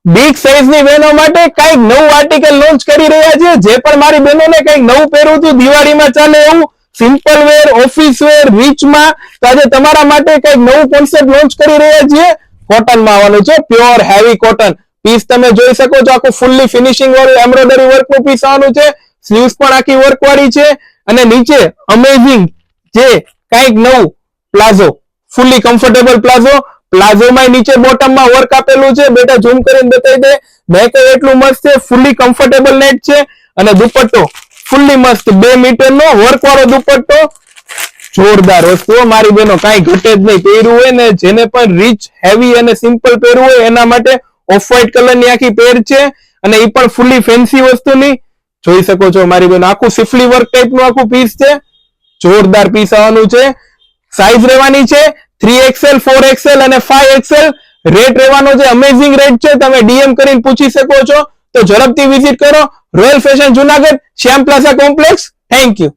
Big size ની બહેનો માટે કઈક નવું આર્ટિકલ લોન્ચ કરી રહ્યા છે. જે પણ મારી બહેનોને કઈક નવું પહેરવું હતું દિવાળીમાં ચાલે એવું, સિમ્પલ વેર, ઓફિસ વેર, રીચમાં, તો આજે તમારા માટે કઈક નવું કોન્સેપ્ટ લોન્ચ કરી રહ્યા છીએ. કોટનમાં આવવાનું છે, પ્યોર હેવી કોટન પીસ તમે જોઈ શકો છો. આખું ફૂલ્લી ફિનિશિંગ વાળું એમ્બ્રોઇડરી વર્ક નું પીસ આવવાનું છે. સ્લીવ્સ પણ આખી વર્ક વાળી છે અને નીચે અમેઝિંગ જે કઈક નવું પ્લાઝો, ફૂલ્લી કમ્ફર્ટેબલ પ્લાઝો. પ્લાઝોમાં નીચે બોટમમાં વર્ક આપેલું છે. બેટા ઝૂમ કરીને બતાવી દે. નેક એટલું મસ્ત છે, ફૂલ્લી કમ્ફર્ટેબલ નેટ છે અને દુપટ્ટો ફૂલ્લી મસ્ત 2 મીટરનો વર્ક વાળો દુપટ્ટો. જોરદાર વસ્તુઓ મારી બહેનો, કાંઈ ઘટે જ નહીં. પહેરવું હોય ને જેને પણ રીચ, હેવી અને સિમ્પલ પહેરવું હોય એના માટે ઓફ વ્હાઇટ કલરની આખી પેર છે અને એ પણ ફૂલ્લી ફેન્સી વસ્તુની. જોઈ શકો છો મારી બહેનો, આખું સિફલી વર્ક ટાઈપનું આખું પીસ છે. જોરદાર પીસ આવવાનું છે. સાઈઝ રહેવાની છે 3XL, 4XL અને 5XL. રેટ રહેવાનો છે અમેઝિંગ રેટ છે. તમે ડીએમ કરીને પૂછી શકો છો. તો ઝડપથી વિઝિટ કરો royal fashion Junagadh, Shyam plaza complex. Thank you.